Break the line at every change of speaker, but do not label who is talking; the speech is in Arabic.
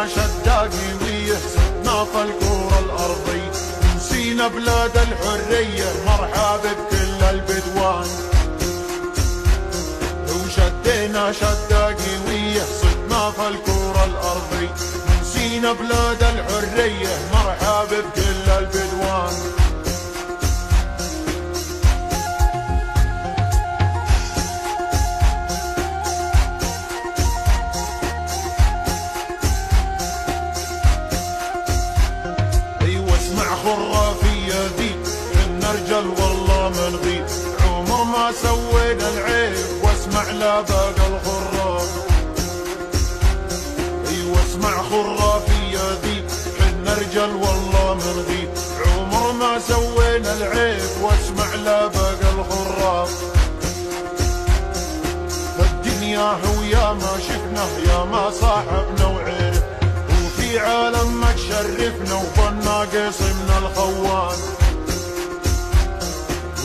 شدينا شداقي ويهزمنا فالكورة الأرضي، نسينا بلاد الحرية مرحبا بكل البدوان. وشدينا شداقي ويهزمنا فالكورة الأرضي، نسينا بلاد الحرية مرحبا بكل البدوان. خرافية ذي حنا رجال والله ما نغيب، عمر ما سوينا العيب واسمع لا باقى الخراف. ايوه اسمع خرافية ذي حنا رجال والله ما نغيب، عمر ما سوينا العيب واسمع لا باقى الخراف. فالدنيا ويا ما شفناه يا ما صاحبنا